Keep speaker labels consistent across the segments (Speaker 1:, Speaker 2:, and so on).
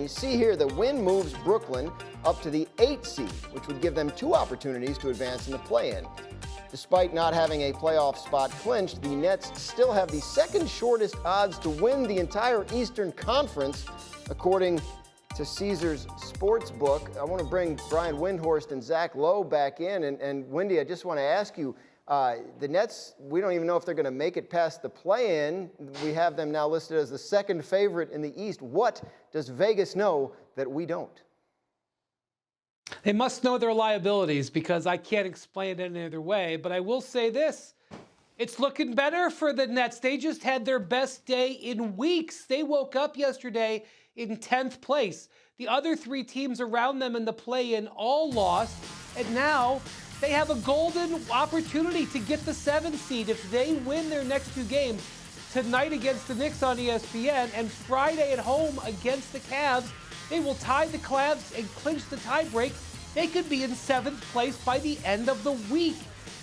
Speaker 1: you see here the win moves Brooklyn up to the 8th seed, which would give them 2 opportunities to advance in the play-in. Despite not having a playoff spot clinched, the Nets still have the second shortest odds to win the entire Eastern Conference, according to Caesars Sportsbook. I want to bring Brian Windhorst and Zach Lowe back in. And Wendy, I just want to ask you, the Nets, we don't even know if they're going to make it past the play-in. We have them now listed as the second favorite in the East. What does Vegas know that we don't?
Speaker 2: They must know their liabilities, because I can't explain it any other way. But I will say this. It's looking better for the Nets. They just had their best day in weeks. They woke up yesterday in 10th place. The other 3 teams around them in the play-in all lost. And now they have a golden opportunity to get the 7th seed if they win their next 2 games. Tonight against the Knicks on ESPN and Friday at home against the Cavs. They will tie the Cavs and clinch the tiebreak. They could be in 7th place by the end of the week.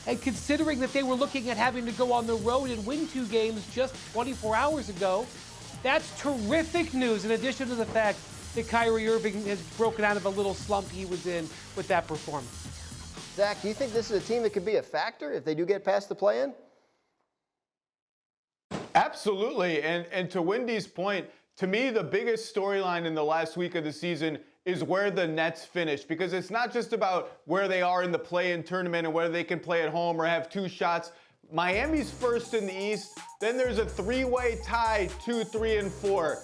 Speaker 2: And considering that they were looking at having to go on the road and win 2 games just 24 hours ago, that's terrific news, in addition to the fact that Kyrie Irving has broken out of a little slump he was in with that performance.
Speaker 1: Zach, do you think this is a team that could be a factor if they do get past the play-in?
Speaker 3: Absolutely. And to Wendy's point, to me, the biggest storyline in the last week of the season is where the Nets finish, because it's not just about where they are in the play-in tournament and whether they can play at home or have 2 shots. Miami's first in the East. Then there's a 3-way tie, 2, 3, and 4.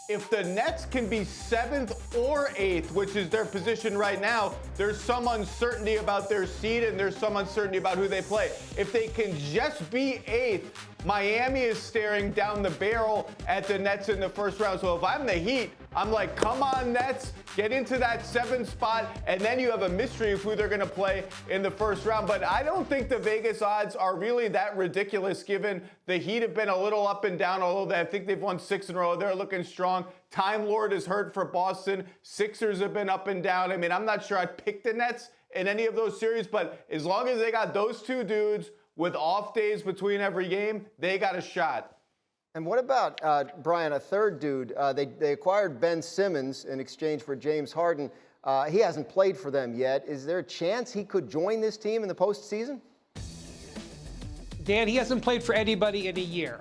Speaker 3: If the Nets can be 7th or 8th, which is their position right now, there's some uncertainty about their seed and there's some uncertainty about who they play. If they can just be 8th, Miami is staring down the barrel at the Nets in the first round. So if I'm the Heat, I'm like, come on, Nets, get into that 7th spot, and then you have a mystery of who they're going to play in the first round. But I don't think the Vegas odds are really that ridiculous, given the Heat have been a little up and down, although I think they've won 6 in a row. They're looking strong. Time Lord is hurt for Boston. Sixers have been up and down. I mean, I'm not sure I'd pick the Nets in any of those series, but as long as they got those 2 dudes with off days between every game, they got a shot.
Speaker 1: And what about, Brian, a third dude? They acquired Ben Simmons in exchange for James Harden. He hasn't played for them yet. Is there a chance he could join this team in the postseason?
Speaker 2: Dan, he hasn't played for anybody in a year.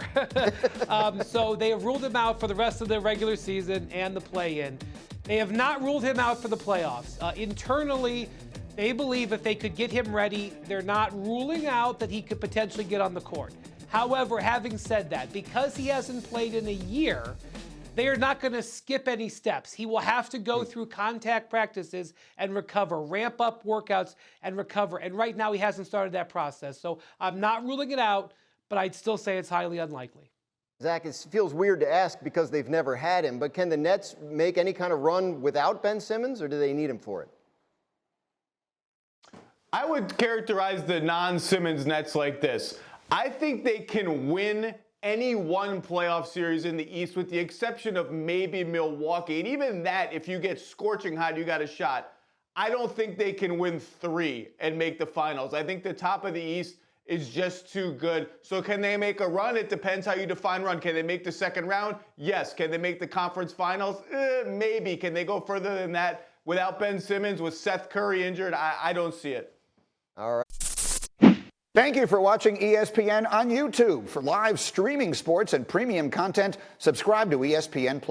Speaker 2: So they have ruled him out for the rest of the regular season and the play-in. They have not ruled him out for the playoffs. Internally, they believe if they could get him ready, they're not ruling out that he could potentially get on the court. However, having said that, because he hasn't played in a year, they are not going to skip any steps. He will have to go through contact practices and recover, ramp up workouts and recover. And right now he hasn't started that process. So I'm not ruling it out, but I'd still say it's highly unlikely.
Speaker 1: Zach, it feels weird to ask because they've never had him, but can the Nets make any kind of run without Ben Simmons, or do they need him for it?
Speaker 3: I would characterize the non-Simmons Nets like this. I think they can win any one playoff series in the East with the exception of maybe Milwaukee. And even that, if you get scorching hot, you got a shot. I don't think they can win 3 and make the finals. I think the top of the East is just too good. So can they make a run? It depends how you define run. Can they make the second round? Yes. Can they make the conference finals? Maybe. Can they go further than that without Ben Simmons, with Seth Curry injured? I don't see it.
Speaker 1: All right.
Speaker 4: Thank you for watching ESPN on YouTube. For live streaming sports and premium content, subscribe to ESPN+.